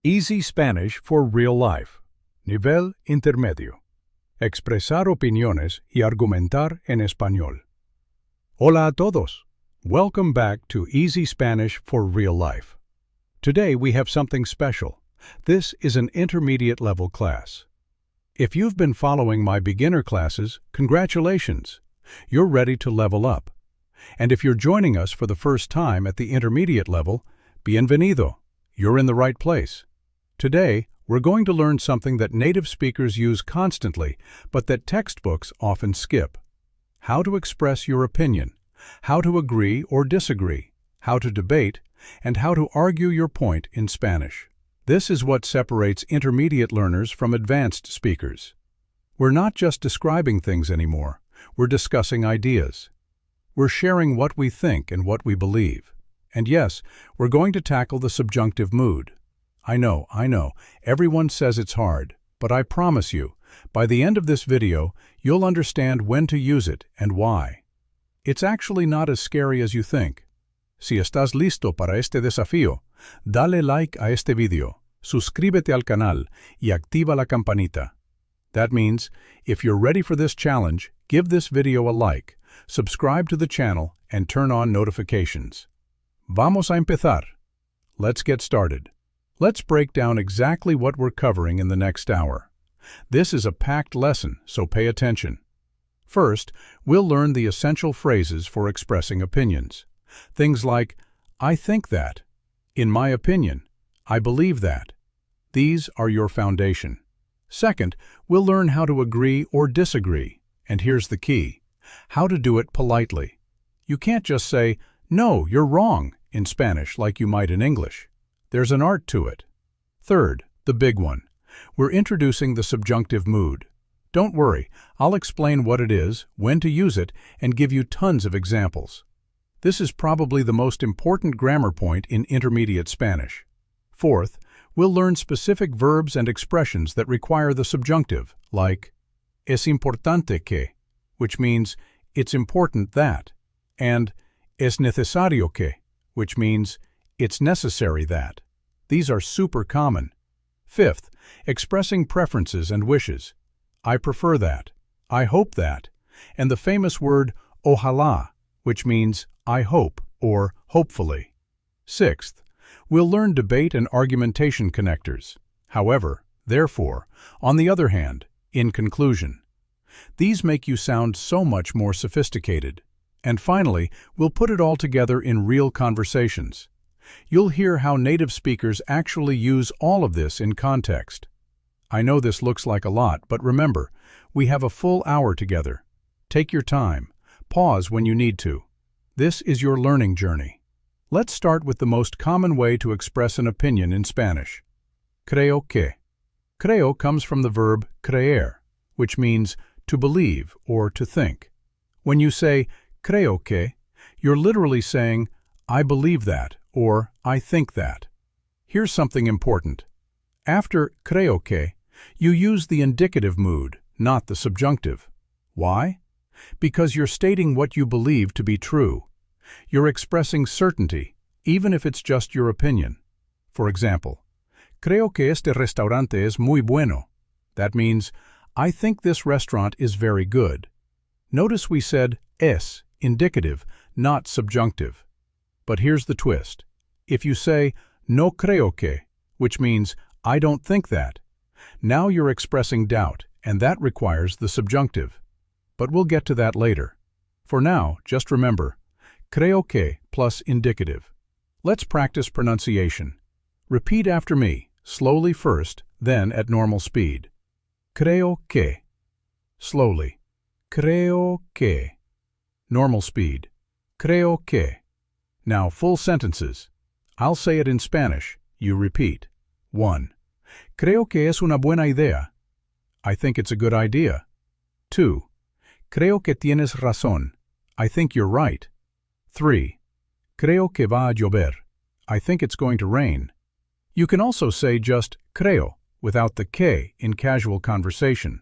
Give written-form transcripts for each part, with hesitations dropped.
Easy Spanish for Real Life. Nivel intermedio. Expresar opiniones y argumentar en español. Hola a todos. Welcome back to Easy Spanish for Real Life. Today we have something special. This is an intermediate level class. If you've been following my beginner classes, congratulations. You're ready to level up. And if you're joining us for the first time at the intermediate level, bienvenido. You're in the right place. Today, we're going to learn something that native speakers use constantly, but that textbooks often skip. How to express your opinion, how to agree or disagree, how to debate, and how to argue your point in Spanish. This is what separates intermediate learners from advanced speakers. We're not just describing things anymore, we're discussing ideas. We're sharing what we think and what we believe. And yes, we're going to tackle the subjunctive mood. I know, everyone says it's hard, but I promise you, by the end of this video, you'll understand when to use it and why. It's actually not as scary as you think. Si estás listo para este desafío, dale like a este video, suscríbete al canal y activa la campanita. That means, if you're ready for this challenge, give this video a like, subscribe to the channel, and turn on notifications. Vamos a empezar. Let's get started. Let's break down exactly what we're covering in the next hour. This is a packed lesson, so pay attention. First, we'll learn the essential phrases for expressing opinions. Things like, I think that, in my opinion, I believe that. These are your foundation. Second, we'll learn how to agree or disagree, and here's the key, how to do it politely. You can't just say, no, you're wrong, in Spanish like you might in English. There's an art to it. Third, the big one. We're introducing the subjunctive mood. Don't worry, I'll explain what it is, when to use it, and give you tons of examples. This is probably the most important grammar point in intermediate Spanish. Fourth, we'll learn specific verbs and expressions that require the subjunctive, like es importante que, which means it's important that, and es necesario que, which means it's necessary that. These are super common. Fifth, expressing preferences and wishes. I prefer that, I hope that, and the famous word ojalá, which means I hope or hopefully. Sixth, we'll learn debate and argumentation connectors. However, therefore, on the other hand, in conclusion. These make you sound so much more sophisticated. And finally, we'll put it all together in real conversations. You'll hear how native speakers actually use all of this in context. I know this looks like a lot, but remember, we have a full hour together. Take your time. Pause when you need to. This is your learning journey. Let's start with the most common way to express an opinion in Spanish. Creo que. Creo comes from the verb creer, which means to believe or to think. When you say creo que, you're literally saying, I believe that, or I think that. Here's something important. After creo que, you use the indicative mood, not the subjunctive. Why? Because you're stating what you believe to be true. You're expressing certainty, even if it's just your opinion. For example, creo que este restaurante es muy bueno. That means, I think this restaurant is very good. Notice we said es, indicative, not subjunctive. But here's the twist. If you say, no creo que, which means, I don't think that, now you're expressing doubt, and that requires the subjunctive. But we'll get to that later. For now, just remember, creo que plus indicative. Let's practice pronunciation. Repeat after me, slowly first, then at normal speed. Creo que. Slowly. Creo que. Normal speed. Creo que. Now full sentences. I'll say it in Spanish. You repeat. 1. Creo que es una buena idea. I think it's a good idea. 2. Creo que tienes razón. I think you're right. 3. Creo que va a llover. I think it's going to rain. You can also say just creo without the que in casual conversation,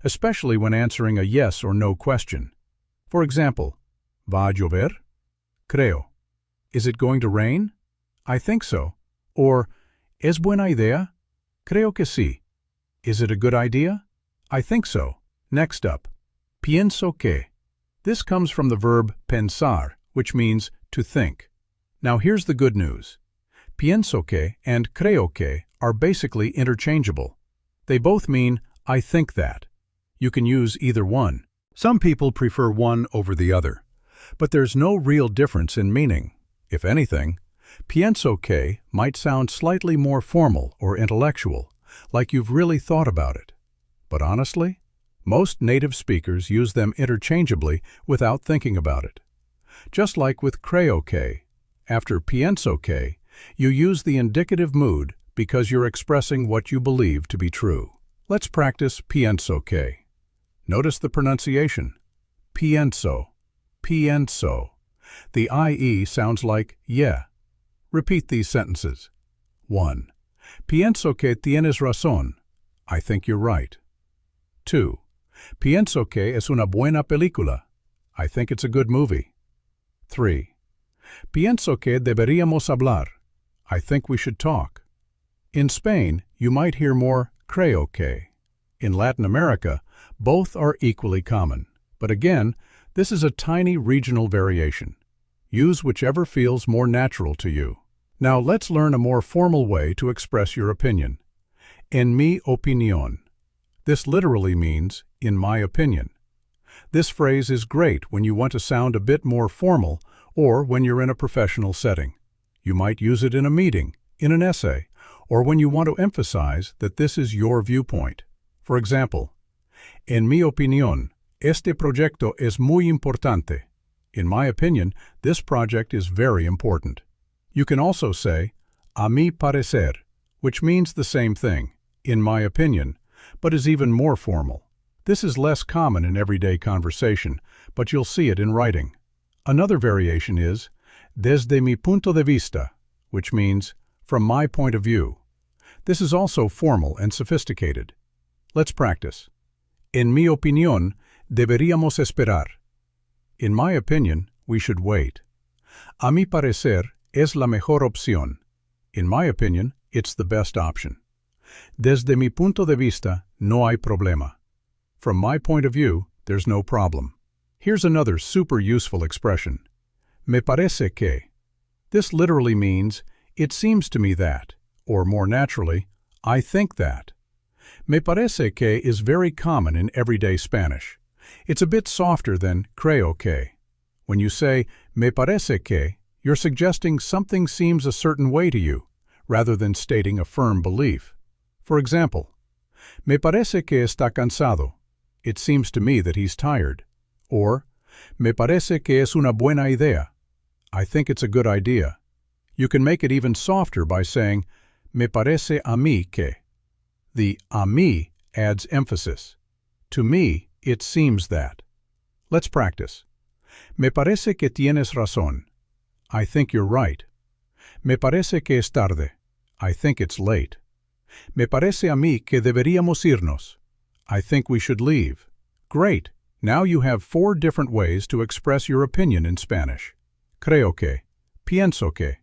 especially when answering a yes or no question. For example, ¿Va a llover? Creo. Is it going to rain? I think so. Or, ¿Es buena idea? Creo que sí. Is it a good idea? I think so. Next up, pienso que. This comes from the verb pensar, which means to think. Now here's the good news. Pienso que and creo que are basically interchangeable. They both mean I think that. You can use either one. Some people prefer one over the other, but there's no real difference in meaning. If anything, pienso que might sound slightly more formal or intellectual, like you've really thought about it. But honestly, most native speakers use them interchangeably without thinking about it. Just like with creo que, after pienso que, you use the indicative mood because you're expressing what you believe to be true. Let's practice pienso que. Notice the pronunciation. Pienso, pienso. The IE sounds like yeah. Repeat these sentences. 1. Pienso que tienes razón. I think you're right. 2. Pienso que es una buena película. I think it's a good movie. 3. Pienso que deberíamos hablar. I think we should talk. In Spain, you might hear more creo que. In Latin America, both are equally common. But again, this is a tiny regional variation. Use whichever feels more natural to you. Now let's learn a more formal way to express your opinion. En mi opinión. This literally means, in my opinion. This phrase is great when you want to sound a bit more formal or when you're in a professional setting. You might use it in a meeting, in an essay, or when you want to emphasize that this is your viewpoint. For example, en mi opinión, este proyecto es muy importante. In my opinion, this project is very important. You can also say, a mi parecer, which means the same thing, in my opinion, but is even more formal. This is less common in everyday conversation, but you'll see it in writing. Another variation is, desde mi punto de vista, which means, from my point of view. This is also formal and sophisticated. Let's practice. En mi opinión, deberíamos esperar. In my opinion, we should wait. A mi parecer, es la mejor opción. In my opinion, it's the best option. Desde mi punto de vista, no hay problema. From my point of view, there's no problem. Here's another super useful expression. Me parece que. This literally means, it seems to me that, or more naturally, I think that. Me parece que is very common in everyday Spanish. It's a bit softer than creo que. When you say me parece que, you're suggesting something seems a certain way to you, rather than stating a firm belief. For example, me parece que está cansado. It seems to me that he's tired. Or, me parece que es una buena idea. I think it's a good idea. You can make it even softer by saying, me parece a mí que. The a mí adds emphasis. To me, it seems that. Let's practice. Me parece que tienes razón. I think you're right. Me parece que es tarde. I think it's late. Me parece a mí que deberíamos irnos. I think we should leave. Great! Now you have 4 different ways to express your opinion in Spanish. Creo que, pienso que,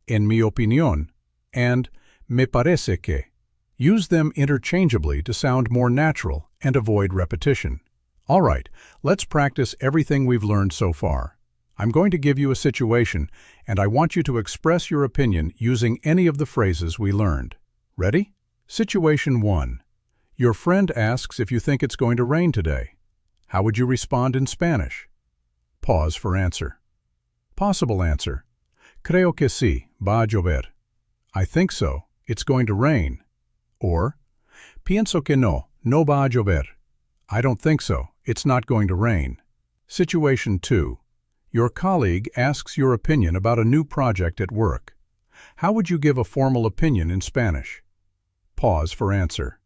en mi opinión, and me parece que. Use them interchangeably to sound more natural and avoid repetition. All right, let's practice everything we've learned so far. I'm going to give you a situation, and I want you to express your opinion using any of the phrases we learned. Ready? Situation 1. Your friend asks if you think it's going to rain today. How would you respond in Spanish? Pause for answer. Possible answer. Creo que sí, va a llover. I think so, it's going to rain. Or, pienso que no, no va a llover. I don't think so, it's not going to rain. Situation 2. Your colleague asks your opinion about a new project at work. How would you give a formal opinion in Spanish? Pause for answer.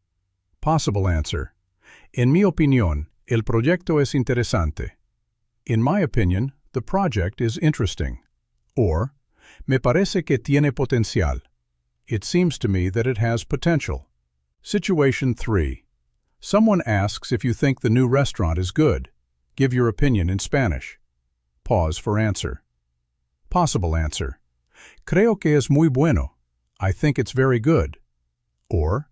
Possible answer. En mi opinión, el proyecto es interesante. In my opinion, the project is interesting. Or, me parece que tiene potencial. It seems to me that it has potential. Situation 3. Someone asks if you think the new restaurant is good. Give your opinion in Spanish. Pause for answer. Possible answer. Creo que es muy bueno. I think it's very good. Or,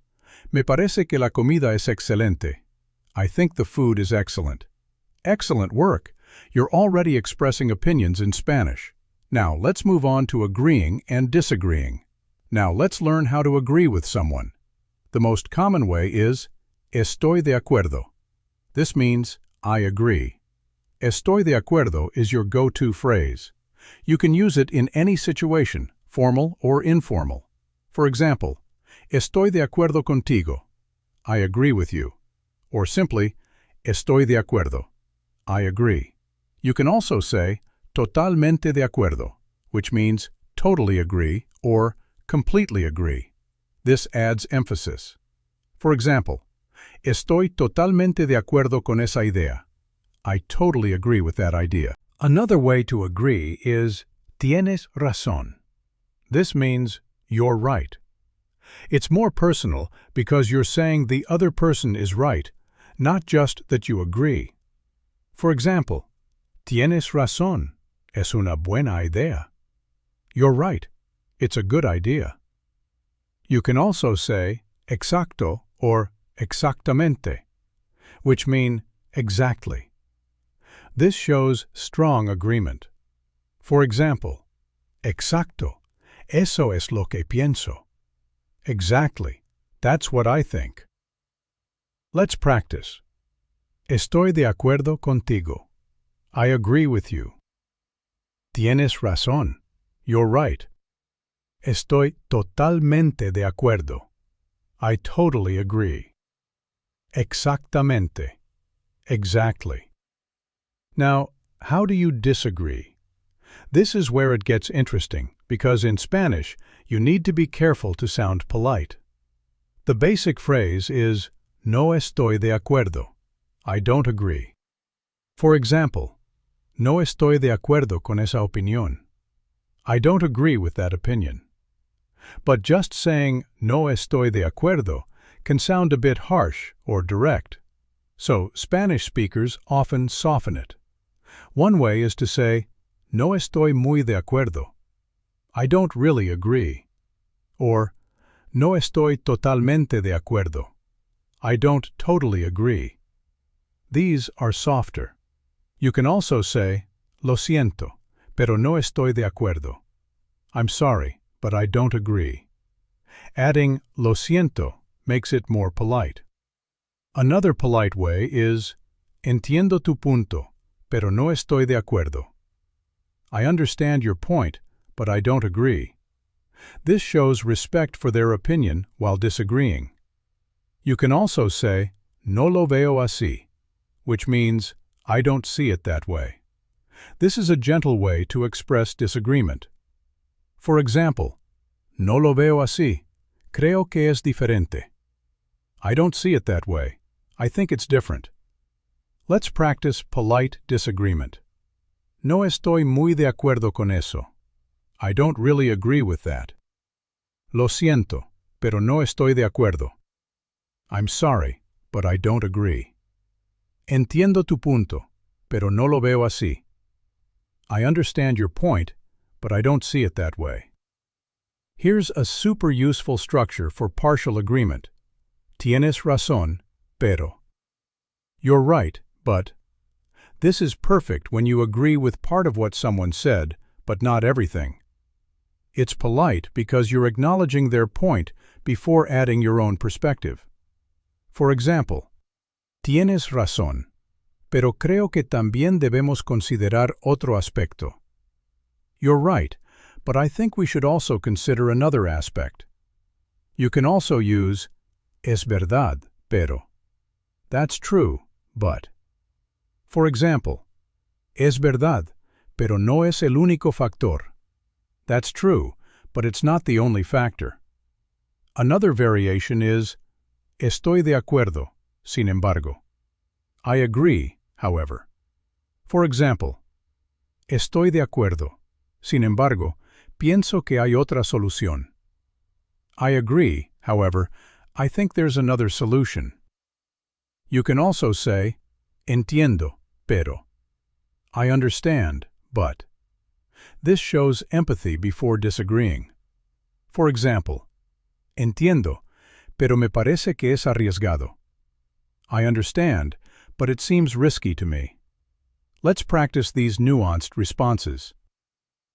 me parece que la comida es excelente. I think the food is excellent. Excellent work! You're already expressing opinions in Spanish. Now, let's move on to agreeing and disagreeing. Now, let's learn how to agree with someone. The most common way is estoy de acuerdo. This means I agree. Estoy de acuerdo is your go-to phrase. You can use it in any situation, formal or informal. For example, estoy de acuerdo contigo. I agree with you. Or simply, estoy de acuerdo. I agree. You can also say totalmente de acuerdo, which means totally agree or completely agree. This adds emphasis. For example, estoy totalmente de acuerdo con esa idea. I totally agree with that idea. Another way to agree is tienes razón. This means you're right. It's more personal because you're saying the other person is right, not just that you agree. For example, tienes razón. Es una buena idea. You're right. It's a good idea. You can also say exacto or exactamente, which mean exactly. This shows strong agreement. For example, exacto, eso es lo que pienso. Exactly, that's what I think. Let's practice. Estoy de acuerdo contigo. I agree with you. Tienes razón. You're right. Estoy totalmente de acuerdo. I totally agree. Exactamente. Exactly. Now, how do you disagree? This is where it gets interesting, because in Spanish, you need to be careful to sound polite. The basic phrase is, no estoy de acuerdo. I don't agree. For example, no estoy de acuerdo con esa opinión. I don't agree with that opinion. But just saying no estoy de acuerdo can sound a bit harsh or direct. So Spanish speakers often soften it. One way is to say, no estoy muy de acuerdo. I don't really agree. Or, no estoy totalmente de acuerdo. I don't totally agree. These are softer. You can also say, lo siento, pero no estoy de acuerdo. I'm sorry, but I don't agree. Adding lo siento makes it more polite. Another polite way is, entiendo tu punto, pero no estoy de acuerdo. I understand your point, but I don't agree. This shows respect for their opinion while disagreeing. You can also say, no lo veo así, which means, I don't see it that way. This is a gentle way to express disagreement. For example, no lo veo así, creo que es diferente. I don't see it that way. I think it's different. Let's practice polite disagreement. No estoy muy de acuerdo con eso. I don't really agree with that. Lo siento, pero no estoy de acuerdo. I'm sorry, but I don't agree. Entiendo tu punto, pero no lo veo así. I understand your point, but I don't see it that way. Here's a super useful structure for partial agreement. Tienes razón, pero. You're right, but. This is perfect when you agree with part of what someone said, but not everything. It's polite because you're acknowledging their point before adding your own perspective. For example, tienes razón, pero creo que también debemos considerar otro aspecto. You're right, but I think we should also consider another aspect. You can also use es verdad, pero. That's true, but. For example, es verdad, pero no es el único factor. That's true, but it's not the only factor. Another variation is estoy de acuerdo, sin embargo. I agree, however. For example, estoy de acuerdo, sin embargo, pienso que hay otra solución. I agree, however, I think there's another solution. You can also say, entiendo, pero. I understand, but. This shows empathy before disagreeing. For example, entiendo, pero me parece que es arriesgado. I understand, but it seems risky to me. Let's practice these nuanced responses.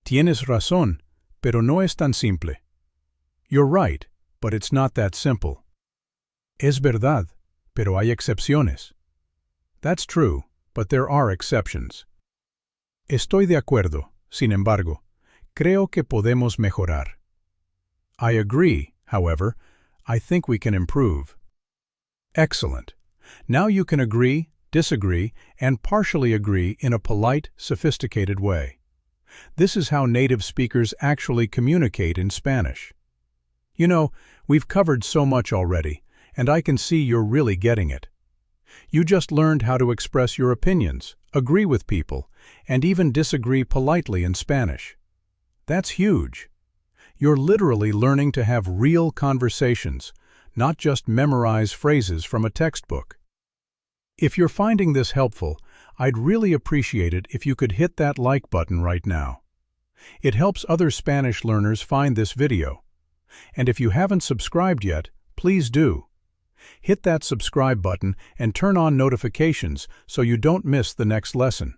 Tienes razón, pero no es tan simple. You're right, but it's not that simple. Es verdad, pero hay excepciones. That's true, but there are exceptions. Estoy de acuerdo, sin embargo, creo que podemos mejorar. I agree, however, I think we can improve. Excellent. Now you can agree, disagree, and partially agree in a polite, sophisticated way. This is how native speakers actually communicate in Spanish. You know, we've covered so much already, and I can see you're really getting it. You just learned how to express your opinions, agree with people, and even disagree politely in Spanish. That's huge. You're literally learning to have real conversations, not just memorize phrases from a textbook. If you're finding this helpful, I'd really appreciate it if you could hit that like button right now. It helps other Spanish learners find this video. And if you haven't subscribed yet, please do. Hit that subscribe button and turn on notifications so you don't miss the next lesson.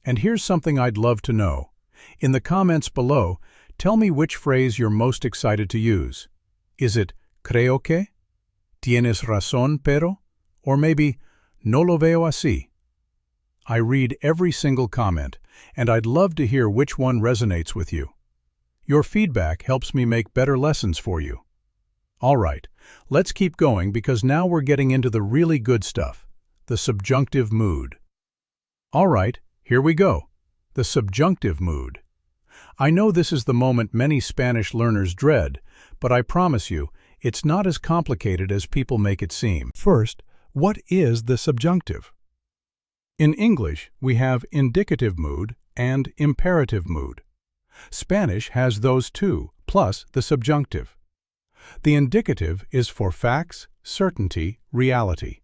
And here's something I'd love to know. In the comments below, tell me which phrase you're most excited to use. Is it creo que? Tienes razón, pero? Or maybe no lo veo así? I read every single comment, and I'd love to hear which one resonates with you. Your feedback helps me make better lessons for you. All right, let's keep going because now we're getting into the really good stuff, the subjunctive mood. All right, here we go, the subjunctive mood. I know this is the moment many Spanish learners dread, but I promise you, it's not as complicated as people make it seem. First, what is the subjunctive? In English, we have indicative mood and imperative mood. Spanish has those two, plus the subjunctive. The indicative is for facts, certainty, reality.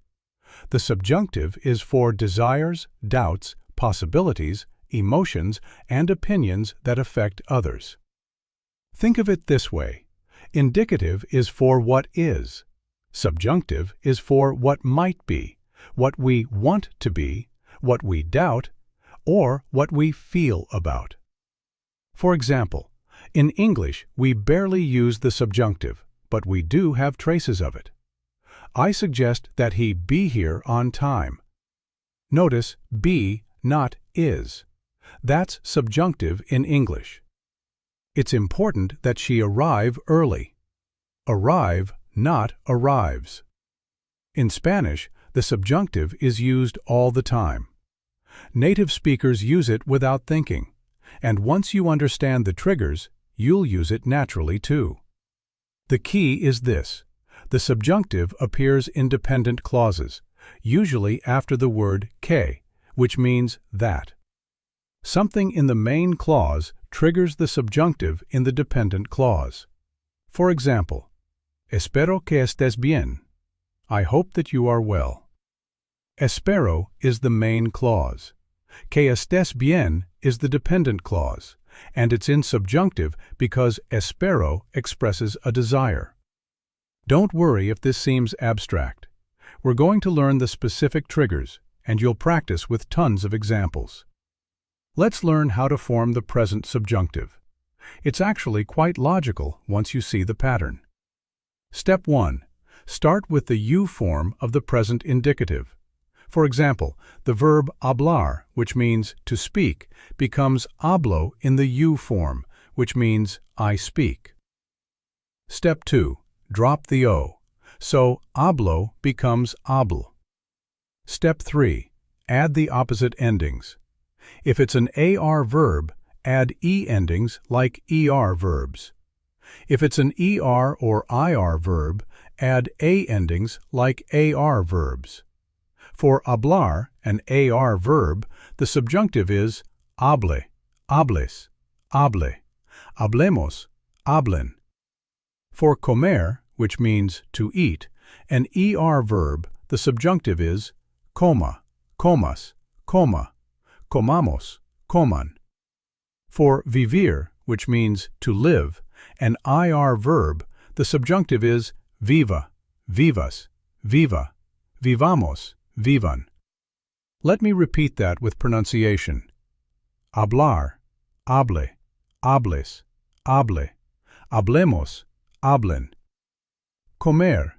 The subjunctive is for desires, doubts, possibilities, emotions, and opinions that affect others. Think of it this way. Indicative is for what is. Subjunctive is for what might be, what we want to be, what we doubt, or what we feel about. For example, in English, we barely use the subjunctive, but we do have traces of it. I suggest that he be here on time. Notice be, not is. That's subjunctive in English. It's important that she arrive early. Arrive, not arrives. In Spanish, the subjunctive is used all the time. Native speakers use it without thinking, and once you understand the triggers, you'll use it naturally too. The key is this. The subjunctive appears in dependent clauses, usually after the word que, which means that. Something in the main clause triggers the subjunctive in the dependent clause. For example, espero que estés bien. I hope that you are well. Espero is the main clause. Que estés bien is the dependent clause, and it's in subjunctive because espero expresses a desire. Don't worry if this seems abstract. We're going to learn the specific triggers, and you'll practice with tons of examples. Let's learn how to form the present subjunctive. It's actually quite logical once you see the pattern. Step 1. Start with the you form of the present indicative. For example, the verb hablar, which means to speak, becomes hablo in the you form, which means I speak. Step 2. Drop the O. So hablo becomes hablo. Step 3. Add the opposite endings. If it's an AR verb, add E endings like ER verbs. If it's an ER or IR verb, add A endings like AR verbs. For hablar, an AR verb, the subjunctive is hable, hables, hable, hablemos, hablen. For comer, which means to eat, an ER verb, the subjunctive is coma, comas, coma, comamos, coman. For vivir, which means to live, An IR verb, the subjunctive is viva, vivas, viva, vivamos, vivan. Let me repeat that with pronunciation. Hablar, hable, hables, hable, hablemos, hablen. Comer,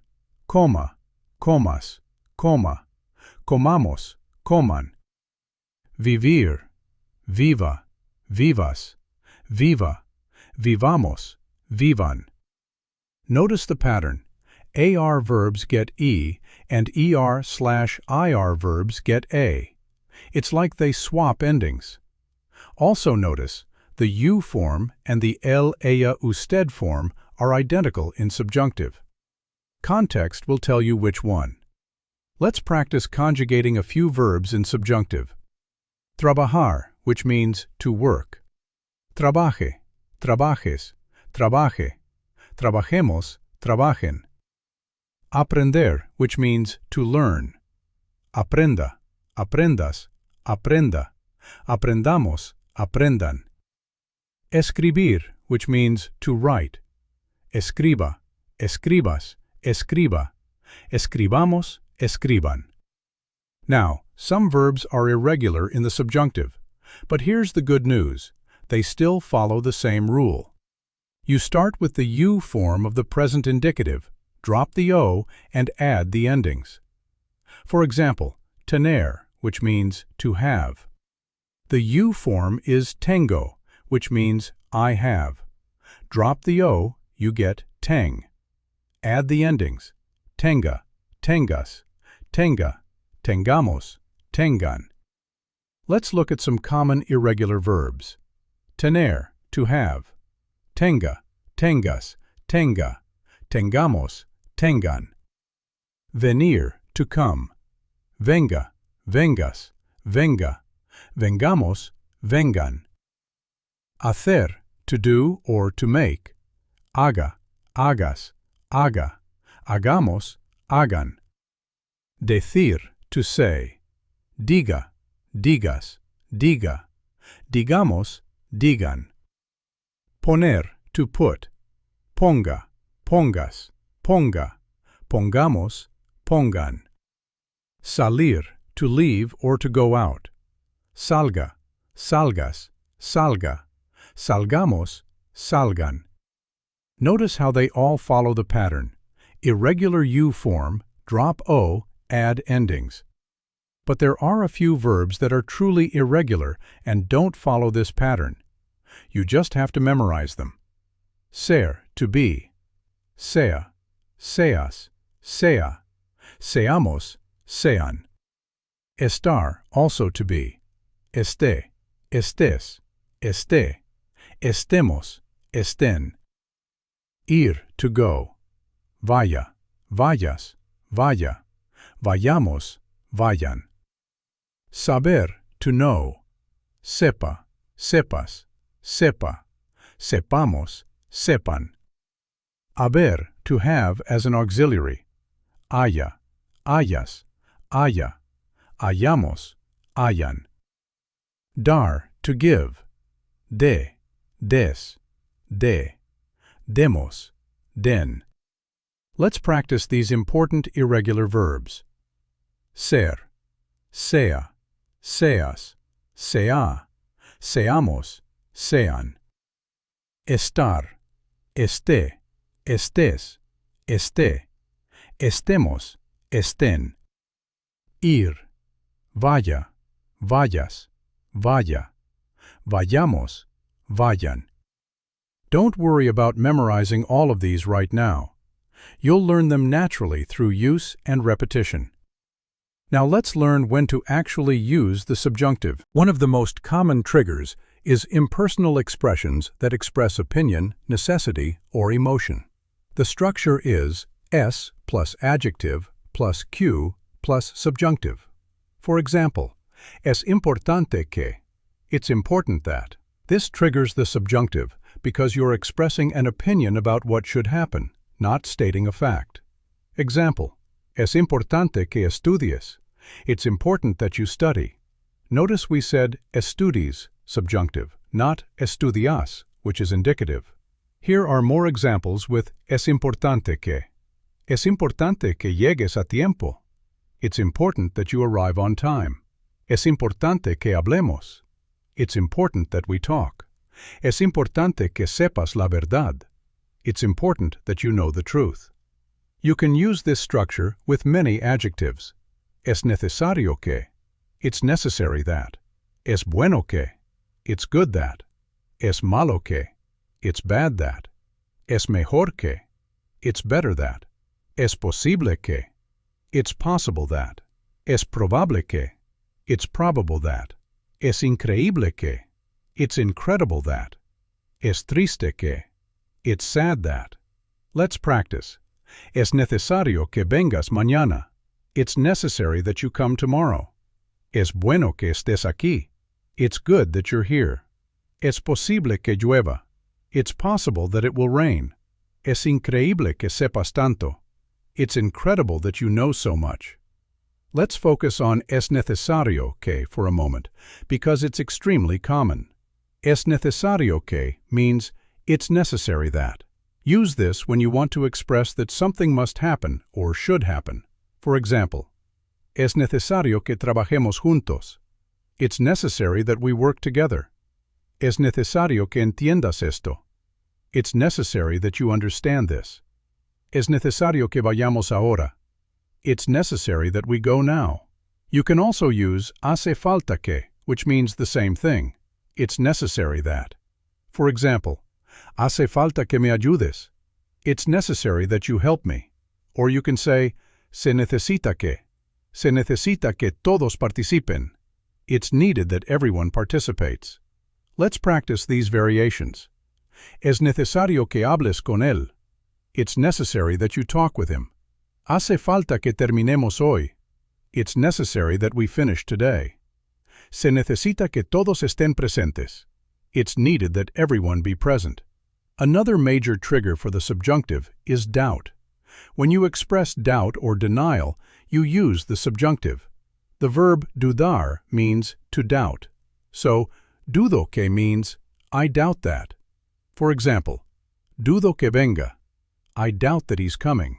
coma, comas, coma, comamos, coman. Vivir, viva, vivas, viva, vivamos, vivan. Notice the pattern. AR verbs get E and ER/IR verbs get A. It's like they swap endings. Also notice, the U form and the el, ella, usted form are identical in subjunctive. Context will tell you which one. Let's practice conjugating a few verbs in subjunctive. Trabajar, which means to work. Trabaje, trabajes, trabaje. Trabajemos, trabajen. Aprender, which means to learn. Aprenda, aprendas, aprenda. Aprendamos, aprendan. Escribir, which means to write. Escriba, escribas, escriba. Escribamos, escriban. Now, some verbs are irregular in the subjunctive, but here's the good news. They still follow the same rule. You start with the U form of the present indicative, drop the O, and add the endings. For example, tener, which means to have. The U form is tengo, which means I have. Drop the O, you get teng. Add the endings. Tenga, tengas, tenga, tengamos, tengan. Let's look at some common irregular verbs. Tener, to have. Tenga, tengas, tenga, tengamos, tengan. Venir, to come. Venga, vengas, venga, vengamos, vengan. Hacer, to do or to make. Haga, hagas, haga, hagamos, hagan. Decir, to say. Diga, digas, diga, digamos, digan. Poner, to put. Ponga, pongas, ponga, pongamos, pongan. Salir, to leave or to go out. Salga, salgas, salga, salgamos, salgan. Notice how they all follow the pattern. Irregular U form, drop O, add endings. But there are a few verbs that are truly irregular and don't follow this pattern. You just have to memorize them. Ser, to be. Sea, seas, sea. Seamos, sean. Estar, also to be. Esté, estés, esté. Estemos, estén. Ir, to go. Vaya, vayas, vaya. Vayamos, vayan. Saber, to know. Sepa, sepas, sepa. Sepamos, sepan. Haber, to have as an auxiliary. Haya, hayas, haya. Hayamos, hayan. Dar, to give. De, des, de. Demos, den. Let's practice these important irregular verbs. Ser, sea, seas, sea, seamos, sean. Estar, esté, estés, esté. Estemos, estén. Ir, vaya, vayas, vaya. Vayamos, vayan. Don't worry about memorizing all of these right now. You'll learn them naturally through use and repetition. Now let's learn when to actually use the subjunctive. One of the most common triggers is impersonal expressions that express opinion, necessity, or emotion. The structure is S plus adjective plus Q plus subjunctive. For example, es importante que. It's important that. This triggers the subjunctive because you're expressing an opinion about what should happen, not stating a fact. Example, es importante que estudies. It's important that you study. Notice we said estudies, subjunctive, not estudias, which is indicative. Here are more examples with es importante que. Es importante que llegues a tiempo. It's important that you arrive on time. Es importante que hablemos. It's important that we talk. Es importante que sepas la verdad. It's important that you know the truth. You can use this structure with many adjectives. Es necesario que. It's necessary that. Es bueno que. It's good that. Es malo que. It's bad that. Es mejor que. It's better that. Es posible que. It's possible that. Es probable que. It's probable that. Es increíble que. It's incredible that. Es triste que. It's sad that. Let's practice. Es necesario que vengas mañana. It's necessary that you come tomorrow. Es bueno que estés aquí. It's good that you're here. Es posible que llueva. It's possible that it will rain. Es increíble que sepas tanto. It's incredible that you know so much. Let's focus on es necesario que for a moment, because it's extremely common. Es necesario que means it's necessary that. Use this when you want to express that something must happen or should happen. For example, es necesario que trabajemos juntos. It's necessary that we work together. Es necesario que entiendas esto. It's necessary that you understand this. Es necesario que vayamos ahora. It's necessary that we go now. You can also use hace falta que, which means the same thing. It's necessary that. For example, hace falta que me ayudes. It's necessary that you help me. Or you can say, se necesita que. Se necesita que todos participen. It's needed that everyone participates. Let's practice these variations. Es necesario que hables con él. It's necessary that you talk with him. Hace falta que terminemos hoy. It's necessary that we finish today. Se necesita que todos estén presentes. It's needed that everyone be present. Another major trigger for the subjunctive is doubt. When you express doubt or denial, you use the subjunctive. The verb dudar means to doubt. So, dudo que means I doubt that. For example, dudo que venga. I doubt that he's coming.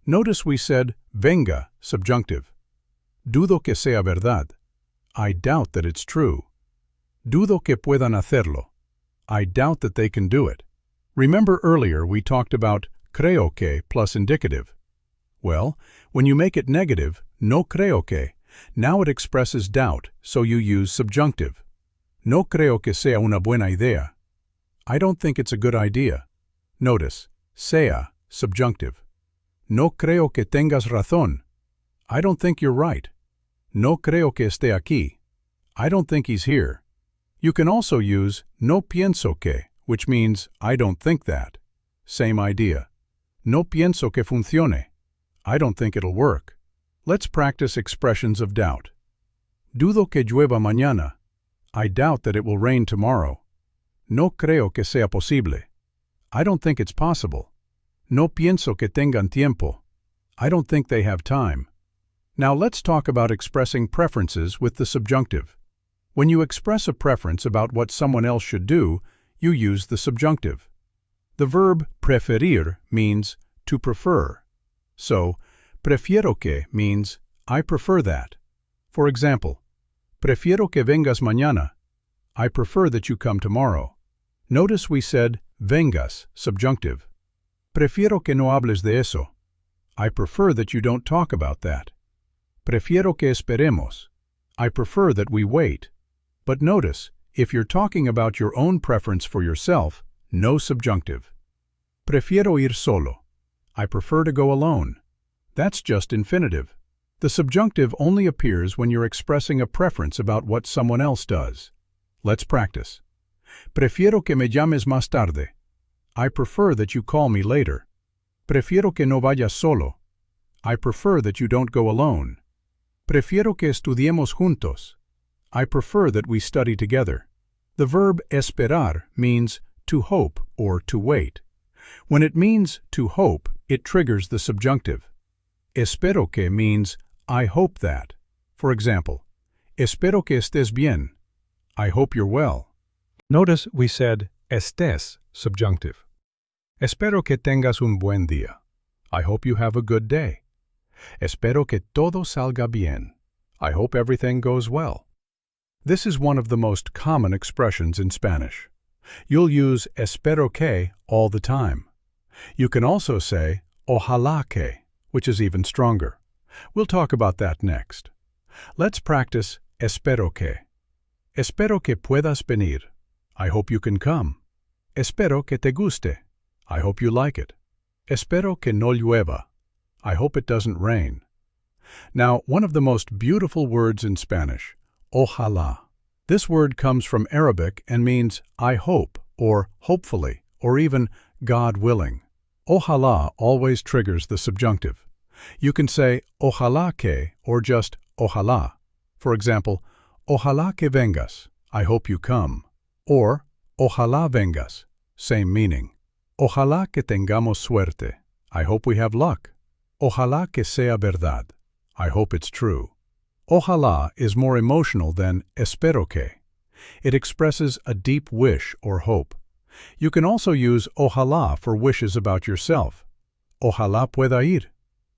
Notice we said venga, subjunctive. Dudo que sea verdad. I doubt that it's true. Dudo que puedan hacerlo. I doubt that they can do it. Remember earlier we talked about creo que plus indicative. Well, when you make it negative, no creo que, now it expresses doubt, so you use subjunctive. No creo que sea una buena idea. I don't think it's a good idea. Notice, sea, subjunctive. No creo que tengas razón. I don't think you're right. No creo que esté aquí. I don't think he's here. You can also use no pienso que, which means I don't think that. Same idea. No pienso que funcione. I don't think it'll work. Let's practice expressions of doubt. Dudo que llueva mañana. I doubt that it will rain tomorrow. No creo que sea posible. I don't think it's possible. No pienso que tengan tiempo. I don't think they have time. Now let's talk about expressing preferences with the subjunctive. When you express a preference about what someone else should do, you use the subjunctive. The verb preferir means to prefer. So, prefiero que means I prefer that. For example, prefiero que vengas mañana. I prefer that you come tomorrow. Notice we said vengas, subjunctive. Prefiero que no hables de eso. I prefer that you don't talk about that. Prefiero que esperemos. I prefer that we wait. But notice, if you're talking about your own preference for yourself, no subjunctive. Prefiero ir solo. I prefer to go alone. That's just infinitive. The subjunctive only appears when you're expressing a preference about what someone else does. Let's practice. Prefiero que me llames más tarde. I prefer that you call me later. Prefiero que no vayas solo. I prefer that you don't go alone. Prefiero que estudiemos juntos. I prefer that we study together. The verb esperar means to hope or to wait. When it means to hope, it triggers the subjunctive. Espero que means I hope that. For example, espero que estés bien. I hope you're well. Notice we said estés, subjunctive. Espero que tengas un buen día. I hope you have a good day. Espero que todo salga bien. I hope everything goes well. This is one of the most common expressions in Spanish. You'll use espero que all the time. You can also say ojalá que, which is even stronger. We'll talk about that next. Let's practice espero que. Espero que puedas venir. I hope you can come. Espero que te guste. I hope you like it. Espero que no llueva. I hope it doesn't rain. Now, one of the most beautiful words in Spanish, ojalá. This word comes from Arabic and means I hope, or hopefully, or even God willing. Ojalá always triggers the subjunctive. You can say ojalá que or just ojalá. For example, ojalá que vengas, I hope you come. Or ojalá vengas, same meaning. Ojalá que tengamos suerte, I hope we have luck. Ojalá que sea verdad, I hope it's true. Ojalá is more emotional than espero que. It expresses a deep wish or hope. You can also use ojalá for wishes about yourself. Ojalá pueda ir.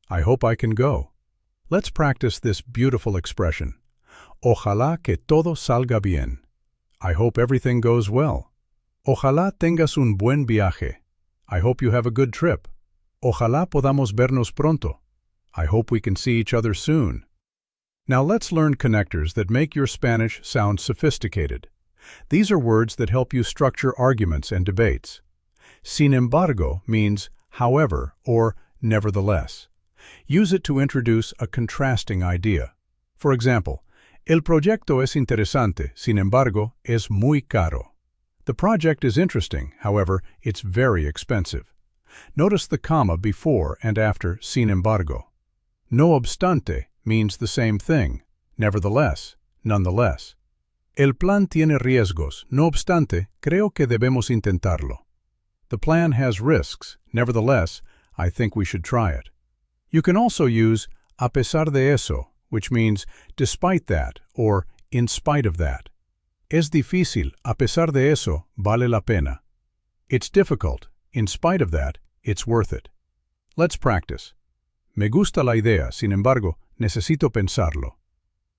I hope I can go. Let's practice this beautiful expression. Ojalá que todo salga bien. I hope everything goes well. Ojalá tengas un buen viaje. I hope you have a good trip. Ojalá podamos vernos pronto. I hope we can see each other soon. Now let's learn connectors that make your Spanish sound sophisticated. These are words that help you structure arguments and debates. Sin embargo means however or nevertheless. Use it to introduce a contrasting idea. For example, el proyecto es interesante, sin embargo, es muy caro. The project is interesting, however, it's very expensive. Notice the comma before and after sin embargo. No obstante means the same thing, nevertheless, nonetheless. El plan tiene riesgos, no obstante, creo que debemos intentarlo. The plan has risks, nevertheless, I think we should try it. You can also use a pesar de eso, which means despite that or in spite of that. Es difícil, a pesar de eso, vale la pena. It's difficult, in spite of that, it's worth it. Let's practice. Me gusta la idea, sin embargo, necesito pensarlo.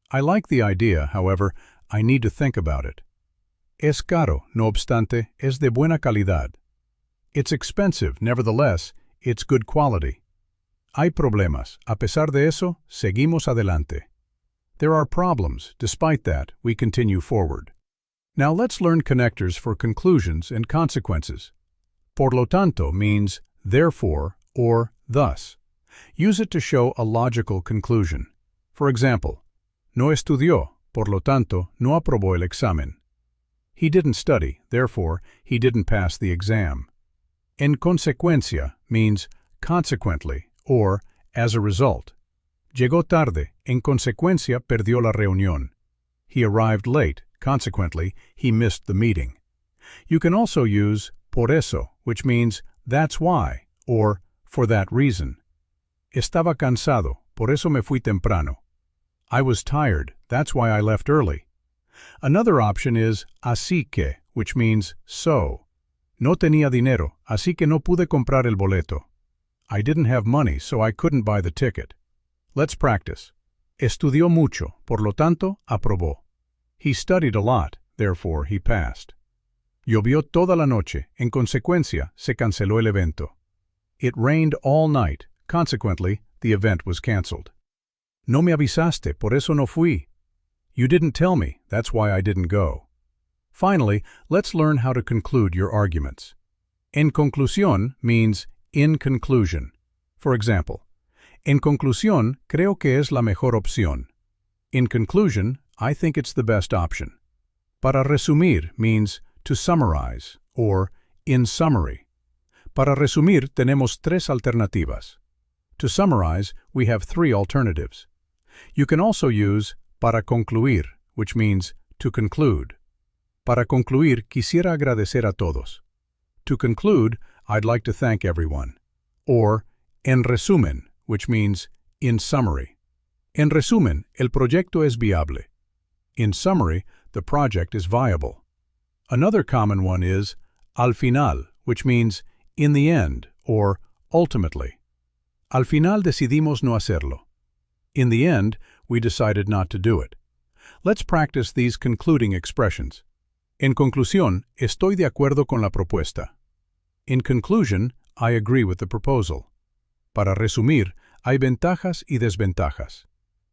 I like the idea, however, I need to think about it. Es caro, no obstante, es de buena calidad. It's expensive, nevertheless, it's good quality. Hay problemas, a pesar de eso, seguimos adelante. There are problems, despite that, we continue forward. Now let's learn connectors for conclusions and consequences. Por lo tanto means therefore or thus. Use it to show a logical conclusion. For example, no estudió, por lo tanto no aprobó el examen. He didn't study, therefore he didn't pass the exam. En consecuencia means consequently or as a result. Llegó tarde, en consecuencia perdió la reunión. He arrived late, consequently he missed the meeting. You can also use por eso, which means that's why, or for that reason. Estaba cansado, por eso me fui temprano. I was tired, that's why I left early. Another option is así que, which means so. No tenía dinero, así que no pude comprar el boleto. I didn't have money, so I couldn't buy the ticket. Let's practice. Estudió mucho, por lo tanto, aprobó. He studied a lot, therefore he passed. Llovió toda la noche, en consecuencia, se canceló el evento. It rained all night, consequently, the event was cancelled. No me avisaste, por eso no fui. You didn't tell me, that's why I didn't go. Finally, let's learn how to conclude your arguments. En conclusión means in conclusion. For example, en conclusión, creo que es la mejor opción. In conclusion, I think it's the best option. Para resumir means to summarize, or in summary. Para resumir tenemos tres alternativas. To summarize, we have three alternatives. You can also use para concluir, which means to conclude. Para concluir, quisiera agradecer a todos. To conclude, I'd like to thank everyone. Or en resumen, which means in summary. En resumen, el proyecto es viable. In summary, the project is viable. Another common one is al final, which means In the end, or ultimately. Al final decidimos no hacerlo. In the end, we decided not to do it. Let's practice these concluding expressions. En conclusión, estoy de acuerdo con la propuesta. In conclusion, I agree with the proposal. Para resumir, hay ventajas y desventajas.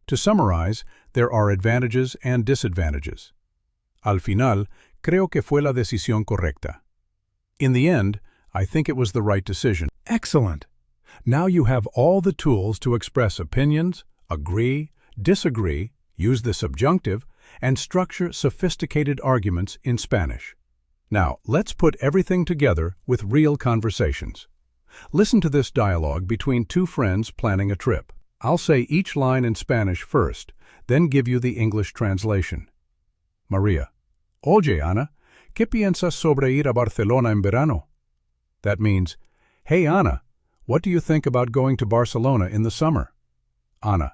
To summarize, there are advantages and disadvantages. Al final, creo que fue la decisión correcta. In the end, I think it was the right decision. Excellent! Now you have all the tools to express opinions, agree, disagree, use the subjunctive, and structure sophisticated arguments in Spanish. Now, let's put everything together with real conversations. Listen to this dialogue between two friends planning a trip. I'll say each line in Spanish first, then give you the English translation. Maria: Oye, Ana, ¿qué piensas sobre ir a Barcelona en verano? That means, Hey, Ana, what do you think about going to Barcelona in the summer? Ana: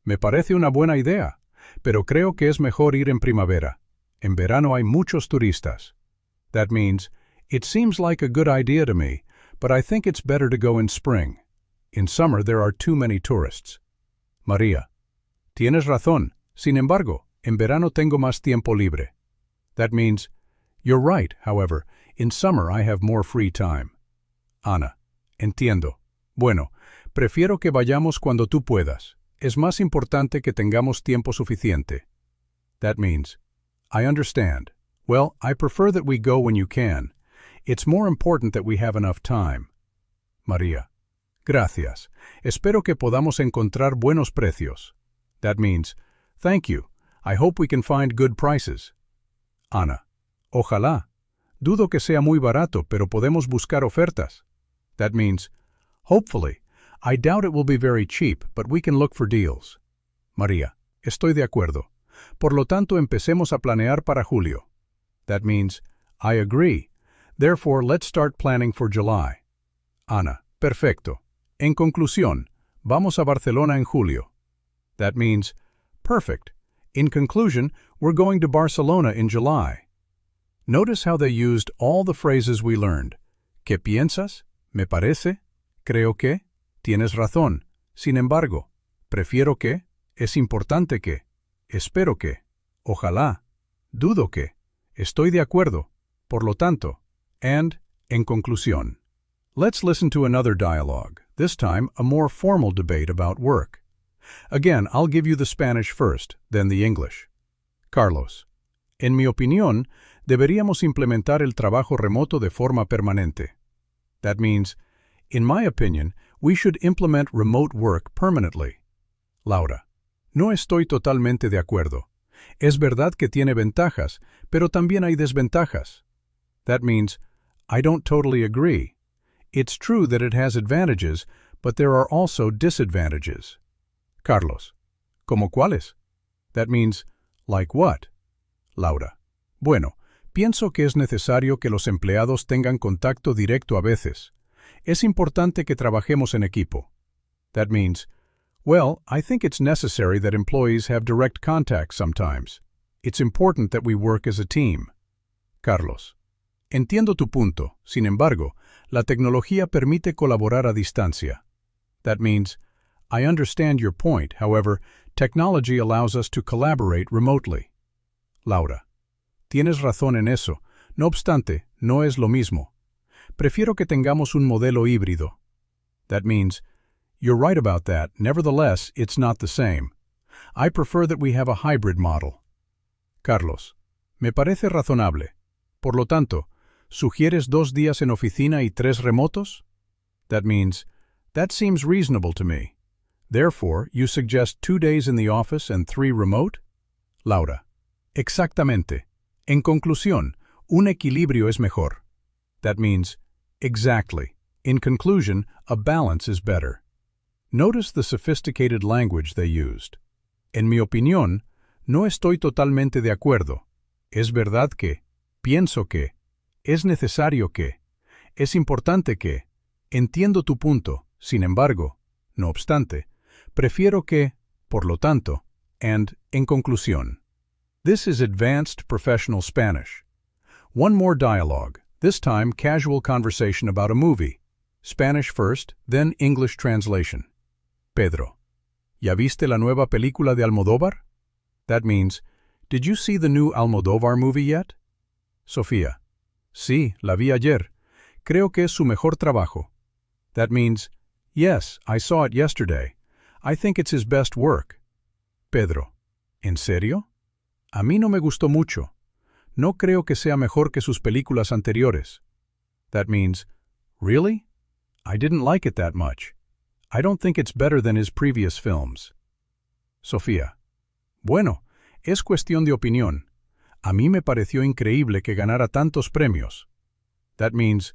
Me parece una buena idea, pero creo que es mejor ir en primavera. En verano hay muchos turistas. That means, It seems like a good idea to me, but I think it's better to go in spring. In summer there are too many tourists. Maria: Tienes razón. Sin embargo, en verano tengo más tiempo libre. That means, You're right, however, in summer I have more free time. Ana: Entiendo. Bueno, prefiero que vayamos cuando tú puedas. Es más importante que tengamos tiempo suficiente. That means, I understand. Well, I prefer that we go when you can. It's more important that we have enough time. Maria: Gracias. Espero que podamos encontrar buenos precios. That means, Thank you. I hope we can find good prices. Ana: Ojalá. Dudo que sea muy barato, pero podemos buscar ofertas. That means, Hopefully. I doubt it will be very cheap, but we can look for deals. Maria: Estoy de acuerdo. Por lo tanto, empecemos a planear para julio. That means, I agree. Therefore, let's start planning for July. Ana: Perfecto. En conclusión, vamos a Barcelona en julio. That means, Perfect. In conclusion, we're going to Barcelona in July. Notice how they used all the phrases we learned. ¿Qué piensas? Me parece. Creo que. Tienes razón. Sin embargo. Prefiero que. Es importante que. Espero que. Ojalá. Dudo que. Estoy de acuerdo. Por lo tanto. And, en conclusión. Let's listen to another dialogue, this time a more formal debate about work. Again, I'll give you the Spanish first, then the English. Carlos: En mi opinión, deberíamos implementar el trabajo remoto de forma permanente. That means, in my opinion, we should implement remote work permanently. Laura: No estoy totalmente de acuerdo. Es verdad que tiene ventajas, pero también hay desventajas. That means, I don't totally agree. It's true that it has advantages, but there are also disadvantages. Carlos: ¿Como cuáles? That means, like what? Laura: Bueno, pienso que es necesario que los empleados tengan contacto directo a veces. Es importante que trabajemos en equipo. That means, well, I think it's necessary that employees have direct contact sometimes. It's important that we work as a team. Carlos: Entiendo tu punto. Sin embargo, la tecnología permite colaborar a distancia. That means, I understand your point, however, technology allows us to collaborate remotely. Laura: Tienes razón en eso. No obstante, no es lo mismo. Prefiero que tengamos un modelo híbrido. That means, you're right about that, nevertheless, it's not the same. I prefer that we have a hybrid model. Carlos: Me parece razonable. Por lo tanto, ¿sugieres 2 días en oficina y 3 remotos? That means, that seems reasonable to me. Therefore, you suggest 2 days in the office and 3 remote? Laura: Exactamente. En conclusión, un equilibrio es mejor. That means, exactly. In conclusion, a balance is better. Notice the sophisticated language they used. En mi opinión, no estoy totalmente de acuerdo. Es verdad que, pienso que, es necesario que, es importante que, entiendo tu punto, sin embargo, no obstante, prefiero que, por lo tanto, and, en conclusión. This is advanced professional Spanish. One more dialogue, This time, casual conversation about a movie. Spanish first, then English translation. Pedro. ¿Ya viste la nueva película de Almodóvar? That means, did you see the new Almodóvar movie yet? Sofía. Sí, la vi ayer. Creo que es su mejor trabajo. That means, yes, I saw it yesterday. I think it's his best work. Pedro. ¿En serio? A mí no me gustó mucho. No creo que sea mejor que sus películas anteriores. That means, really? I didn't like it that much. I don't think it's better than his previous films. Sofía. Bueno, es cuestión de opinión. A mí me pareció increíble que ganara tantos premios. That means,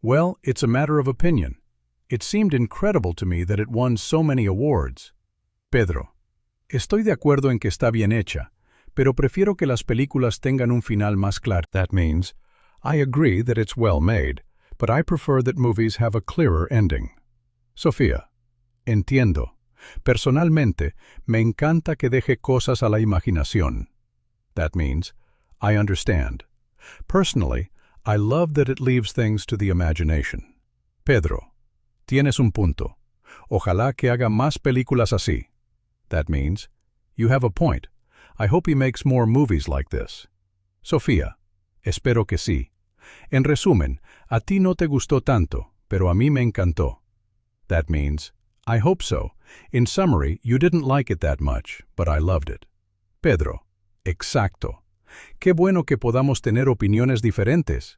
well, it's a matter of opinion. It seemed incredible to me that it won so many awards. Pedro. Estoy de acuerdo en que está bien hecha, pero prefiero que las películas tengan un final más claro. That means, I agree that it's well made, but I prefer that movies have a clearer ending. Sofía. Entiendo. Personalmente, me encanta que deje cosas a la imaginación. That means, I understand. Personally, I love that it leaves things to the imagination. Pedro. Tienes un punto. Ojalá que haga más películas así. That means, you have a point. I hope he makes more movies like this. Sofía. Espero que sí. En resumen, a ti no te gustó tanto, pero a mí me encantó. That means, I hope so. In summary, you didn't like it that much, but I loved it. Pedro. Exacto. Qué bueno que podamos tener opiniones diferentes.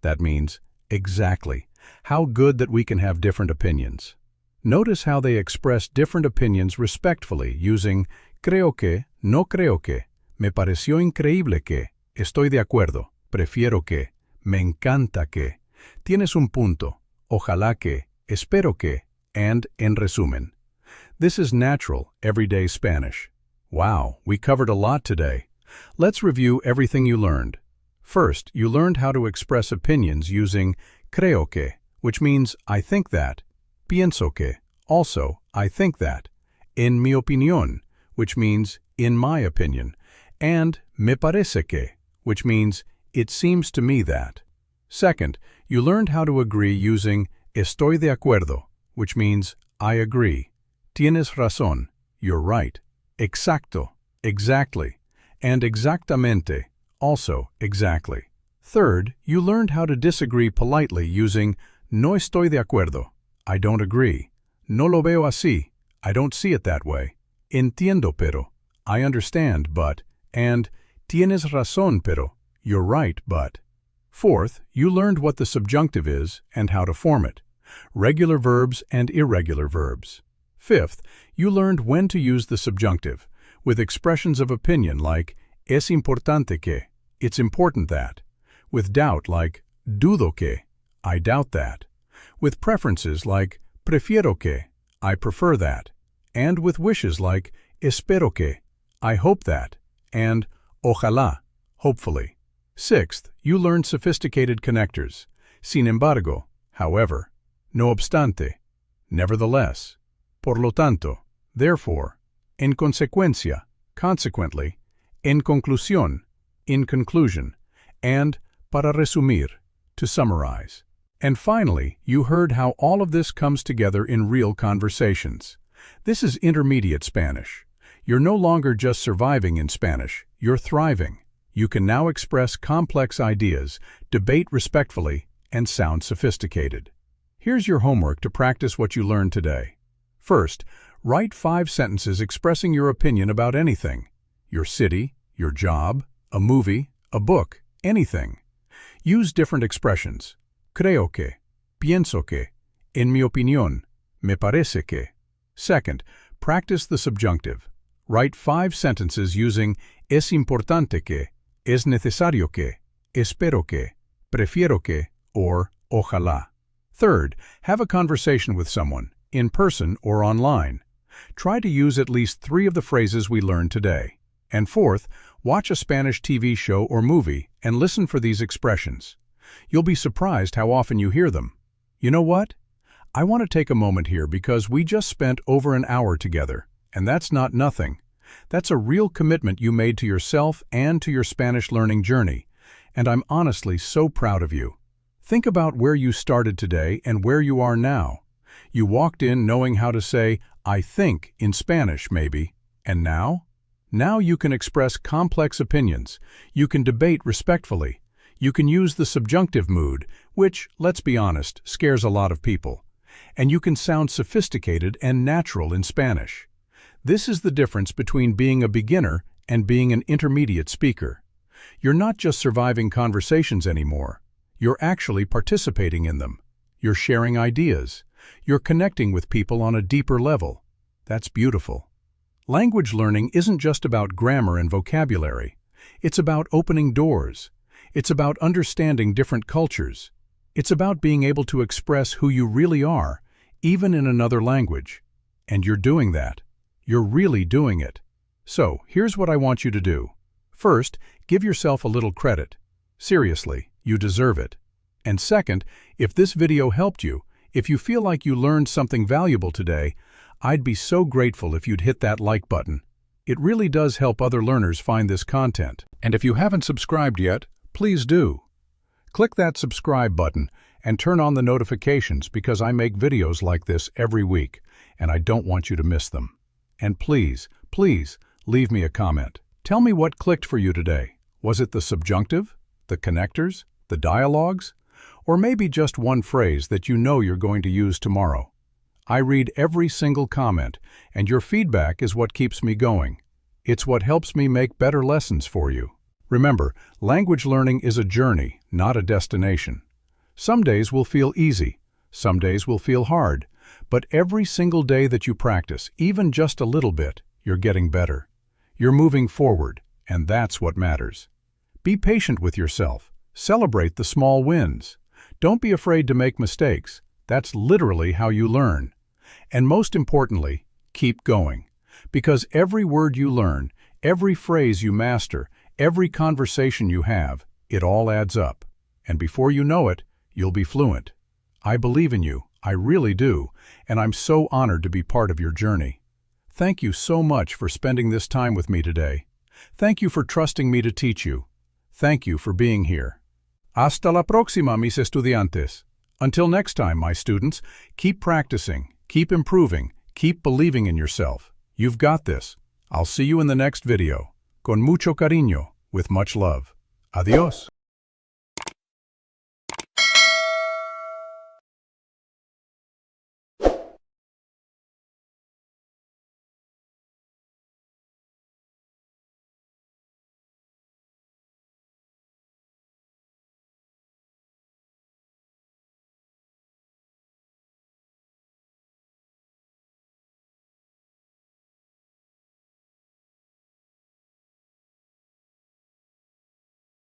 That means, exactly. How good that we can have different opinions. Notice how they express different opinions respectfully using creo que, no creo que, me pareció increíble que, estoy de acuerdo, prefiero que, me encanta que, tienes un punto, ojalá que, espero que, and en resumen. This is natural, everyday Spanish. Wow, we covered a lot today. Let's review everything you learned. First, you learned how to express opinions using creo que, which means I think that, pienso que, also I think that, en mi opinión, which means in my opinion, and me parece que, which means it seems to me that. Second, you learned how to agree using estoy de acuerdo, which means I agree. Tienes razón, you're right. Exacto, exactly. And exactamente, also exactly. Third, you learned how to disagree politely using no estoy de acuerdo, I don't agree. No lo veo así, I don't see it that way. Entiendo pero, I understand but, and tienes razón pero, you're right but. Fourth, you learned what the subjunctive is and how to form it, regular verbs and irregular verbs. Fifth, you learned when to use the subjunctive, with expressions of opinion like es importante que, it's important that, with doubt like dudo que, I doubt that, with preferences like prefiero que, I prefer that, and with wishes like espero que, I hope that, and ojalá, hopefully. Sixth, you learned sophisticated connectors, sin embargo, however, no obstante, nevertheless, por lo tanto, therefore, en consecuencia, consequently, en conclusión, in conclusion, and para resumir, to summarize. And finally, you heard how all of this comes together in real conversations. This is intermediate Spanish. You're no longer just surviving in Spanish, you're thriving. You can now express complex ideas, debate respectfully, and sound sophisticated. Here's your homework to practice what you learned today. First, write 5 sentences expressing your opinion about anything. Your city, your job, a movie, a book, anything. Use different expressions. Creo que, pienso que, en mi opinión, me parece que. Second, practice the subjunctive. Write 5 sentences using es importante que, es necesario que, espero que, prefiero que, or ojalá. Third, have a conversation with someone, in person or online. Try to use at least 3 of the phrases we learned today. And fourth, watch a Spanish TV show or movie and listen for these expressions. You'll be surprised how often you hear them. You know what? I want to take a moment here because we just spent over an hour together, and that's not nothing. That's a real commitment you made to yourself and to your Spanish learning journey, and I'm honestly so proud of you. Think about where you started today and where you are now. You walked in knowing how to say, I think, in Spanish, maybe. And now? Now you can express complex opinions. You can debate respectfully. You can use the subjunctive mood, which, let's be honest, scares a lot of people. And you can sound sophisticated and natural in Spanish. This is the difference between being a beginner and being an intermediate speaker. You're not just surviving conversations anymore. You're actually participating in them. You're sharing ideas. You're connecting with people on a deeper level. That's beautiful. Language learning isn't just about grammar and vocabulary. It's about opening doors. It's about understanding different cultures. It's about being able to express who you really are, even in another language. And you're doing that. You're really doing it. So, here's what I want you to do. First, give yourself a little credit. Seriously, you deserve it. And second, if this video helped you, if you feel like you learned something valuable today, I'd be so grateful if you'd hit that like button. It really does help other learners find this content. And if you haven't subscribed yet, please do. Click that subscribe button and turn on the notifications because I make videos like this every week, and I don't want you to miss them. And please, please, leave me a comment. Tell me what clicked for you today. Was it the subjunctive, the connectors, the dialogues, or maybe just one phrase that you know you're going to use tomorrow? I read every single comment, and your feedback is what keeps me going. It's what helps me make better lessons for you. Remember, language learning is a journey, not a destination. Some days will feel easy, some days will feel hard, but every single day that you practice, even just a little bit, you're getting better. You're moving forward, and that's what matters. Be patient with yourself. Celebrate the small wins. Don't be afraid to make mistakes. That's literally how you learn. And most importantly, keep going. Because every word you learn, every phrase you master, every conversation you have, it all adds up. And before you know it, you'll be fluent. I believe in you, I really do, and I'm so honored to be part of your journey. Thank you so much for spending this time with me today. Thank you for trusting me to teach you. Thank you for being here. Hasta la próxima, mis estudiantes. Until next time, my students, keep practicing, keep improving, keep believing in yourself. You've got this. I'll see you in the next video. Con mucho cariño, with much love. Adiós.